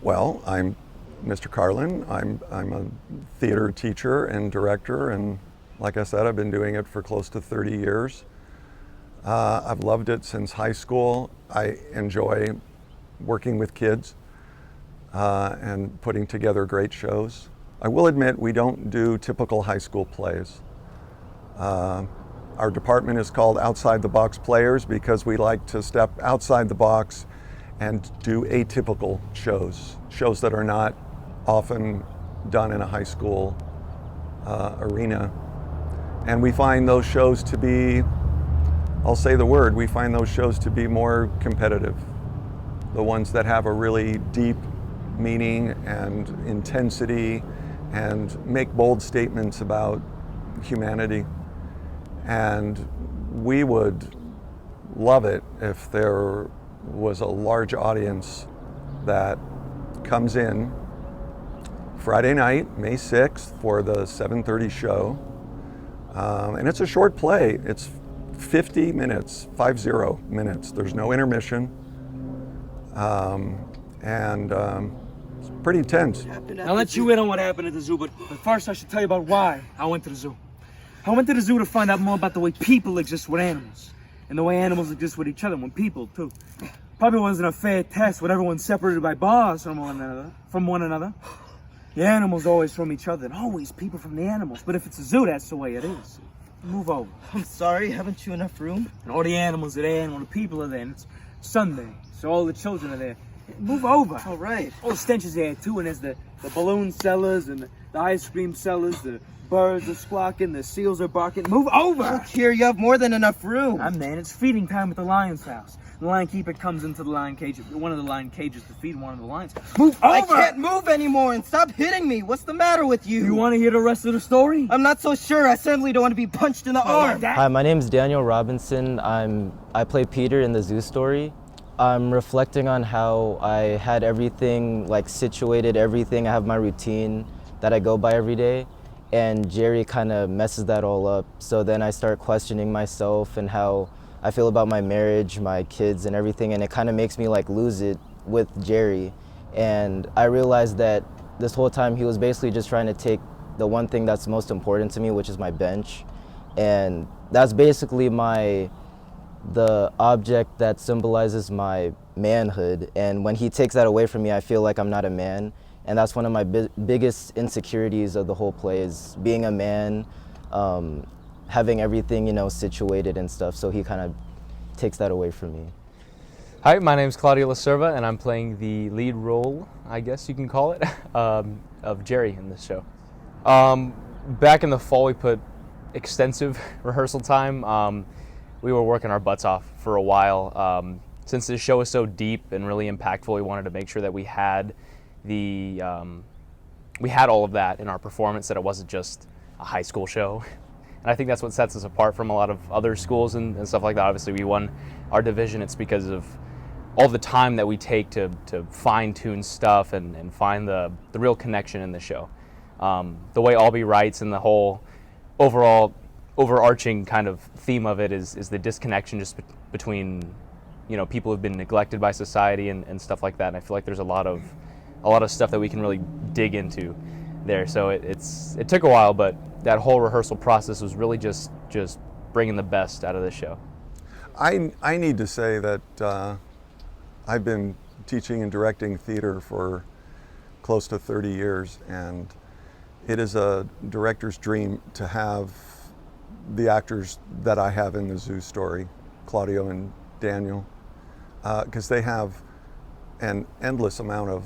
Well, I'm Mr. Carlin. I'm a theater teacher and director, and like I said, I've been doing it for close to 30 years. I've loved it since high school. I enjoy working with kids and putting together great shows. I will admit we don't do typical high school plays. Our department is called Outside the Box Players because we like to step outside the box and do atypical shows that are not often done in a high school arena. And we find those shows to be, I'll say the word, we find those shows to be more competitive. The ones that have a really deep meaning and intensity and make bold statements about humanity. And we would love it if there was a large audience that comes in Friday night, May 6th, for the 7:30 show. And it's a short play. It's 50 minutes, 50 minutes. There's no intermission. It's pretty intense. I'll let you in on what happened at the zoo, but first I should tell you about why I went to the zoo. I went to the zoo to find out more about the way people exist with animals, and the way animals exist with each other, and with people too. Probably wasn't a fair test with everyone separated by bars from one another. The animals always from each other, and always people from the animals. But if it's a zoo, that's the way it is. Move over. I'm sorry, haven't you enough room? And all the animals are there, and all the people are there, and it's Sunday, so all the children are there. Move over. All right. All the stench is there too, and there's the balloon sellers and the ice cream sellers, the birds are squawking, the seals are barking. Move over! Look here, you have more than enough room. Man, it's feeding time at the lion's house. The lion keeper comes into the lion cage, one of the lion cages, to feed one of the lions. Move over! I can't move anymore, and stop hitting me. What's the matter with you? You want to hear the rest of the story? I'm not so sure. I certainly don't want to be punched in the arm. Hi, my name is Daniel Robinson. I play Peter in the Zoo Story. I'm reflecting on how I had everything situated, everything. I have my routine that I go by every day, and Jerry kind of messes that all up. So then I start questioning myself and how I feel about my marriage, my kids, and everything, and it kind of makes me lose it with Jerry. And I realized that this whole time he was basically just trying to take the one thing that's most important to me, which is my bench, and that's basically the object that symbolizes my manhood. And when he takes that away from me, I feel like I'm not a man. And that's one of my biggest insecurities of the whole play, is being a man, having everything, situated and stuff. So he kind of takes that away from me. Hi, my name is Claudio Lacerva, and I'm playing the lead role, I guess you can call it, of Jerry in this show. Back in the fall, we put extensive rehearsal time. We were working our butts off for a while. Since this show is so deep and really impactful, we wanted to make sure that we had all of that in our performance, that it wasn't just a high school show. And I think that's what sets us apart from a lot of other schools and stuff like that. Obviously, we won our division. It's because of all the time that we take to fine-tune stuff and find the real connection in the show. The way Albee writes, and the whole overarching kind of theme of it is the disconnection just between people who've been neglected by society and stuff like that. And I feel like there's a lot of stuff that we can really dig into there. So it took a while, but that whole rehearsal process was really just bringing the best out of the show. I need to say that I've been teaching and directing theater for close to 30 years, and it is a director's dream to have the actors that I have in the Zoo Story, Claudio and Daniel, because they have an endless amount of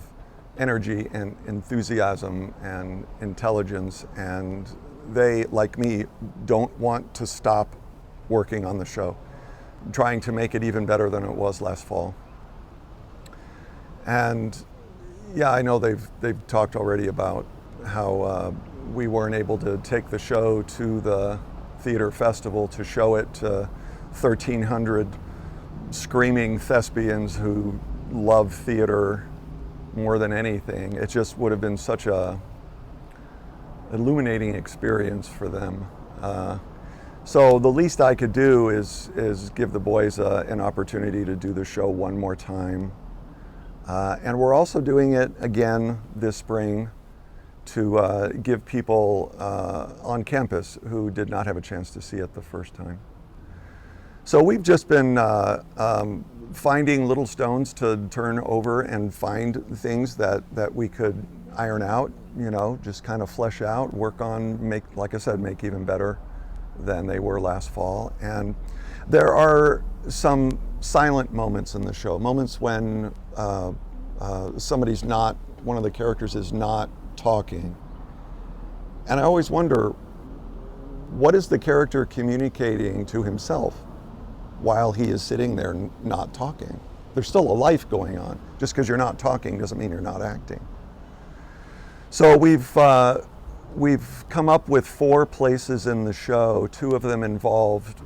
energy and enthusiasm and intelligence, and they, like me, don't want to stop working on the show, trying to make it even better than it was last fall. And yeah, I know they've talked already about how we weren't able to take the show to the theater festival to show it to 1,300 screaming thespians who love theater more than anything. It just would have been such a illuminating experience for them. So the least I could do is give the boys an opportunity to do the show one more time. And we're also doing it again this spring to give people on campus who did not have a chance to see it the first time. So we've just been finding little stones to turn over and find things that we could iron out, you know, just kind of flesh out, work on, make, like I said, make even better than they were last fall. And there are some silent moments in the show, moments when somebody's not, one of the characters is not talking. And I always wonder, what is the character communicating to himself while he is sitting there not talking? There's still a life going on. Just because you're not talking doesn't mean you're not acting. So we've come up with 4 places in the show. 2 of them involved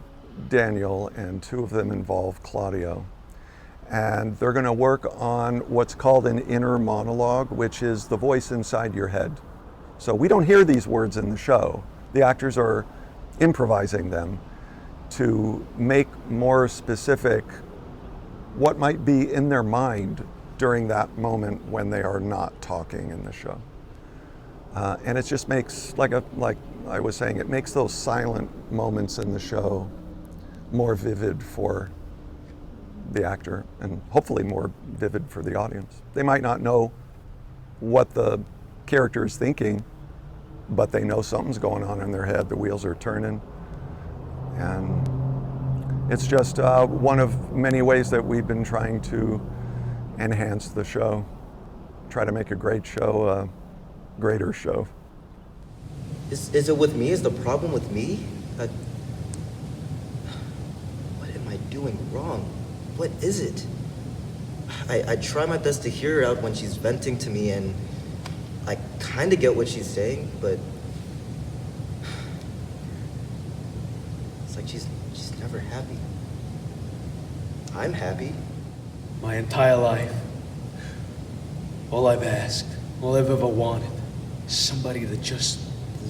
Daniel and 2 of them involve Claudio. And they're going to work on what's called an inner monologue, which is the voice inside your head. So we don't hear these words in the show. The actors are improvising them to make more specific what might be in their mind during that moment when they are not talking in the show. And it just makes, like I was saying, it makes those silent moments in the show more vivid for the actor and hopefully more vivid for the audience. They might not know what the character is thinking, but they know something's going on in their head, the wheels are turning. And it's just one of many ways that we've been trying to enhance the show, try to make a great show a greater show. Is it with me? Is the problem with me? What am I doing wrong? What is it? I try my best to hear her out when she's venting to me, and I kind of get what she's saying, but it's like she's never happy. I'm happy. My entire life, all I've asked, all I've ever wanted, is somebody to just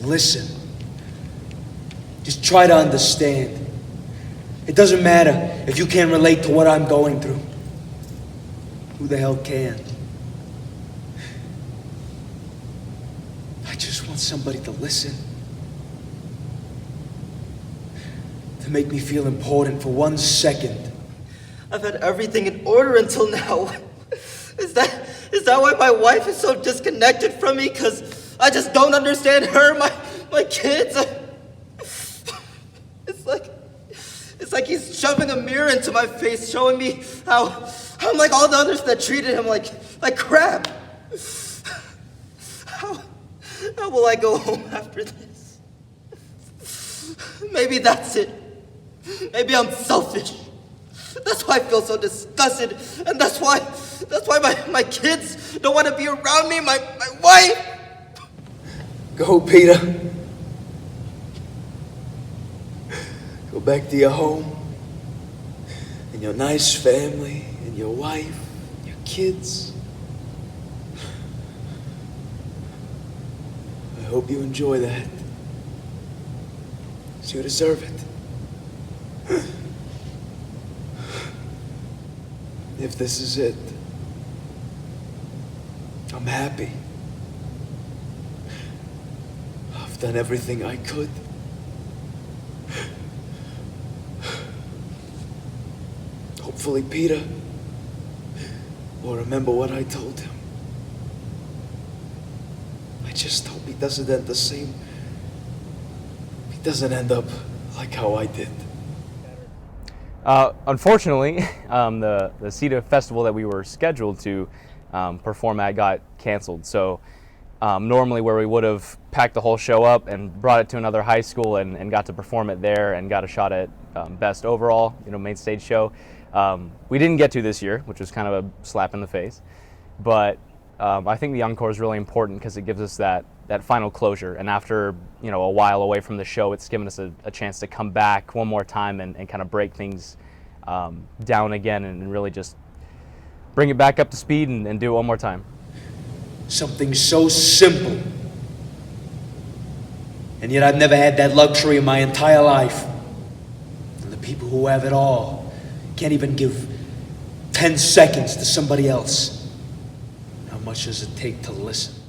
listen. Just try to understand. It doesn't matter if you can't relate to what I'm going through. Who the hell can? I just want somebody to listen. To make me feel important for 1 second. I've had everything in order until now. Is that why my wife is so disconnected from me? Because I just don't understand her, my kids? It's like he's shoving a mirror into my face, showing me how I'm like all the others that treated him like crap. How will I go home after this? Maybe that's it. Maybe I'm selfish. That's why I feel so disgusted, and that's why my kids don't want to be around me, my wife. Go, Peter. Go back to your home, and your nice family, and your wife, your kids. I hope you enjoy that. 'Cause you deserve it. If this is it, I'm happy. I've done everything I could. Hopefully Peter will remember what I told him. I just hope he doesn't end the same. He doesn't end up like how I did. Unfortunately, the CETA festival that we were scheduled to perform at got canceled. So normally where we would have packed the whole show up and brought it to another high school and got to perform it there and got a shot at best overall, main stage show, we didn't get to this year, which was kind of a slap in the face. But I think the Encore is really important because it gives us that final closure. And after a while away from the show, it's given us a chance to come back one more time and kind of break things down again and really just bring it back up to speed and do it one more time. Something so simple. And yet I've never had that luxury in my entire life. And the people who have it all can't even give 10 seconds to somebody else. much does it take to listen?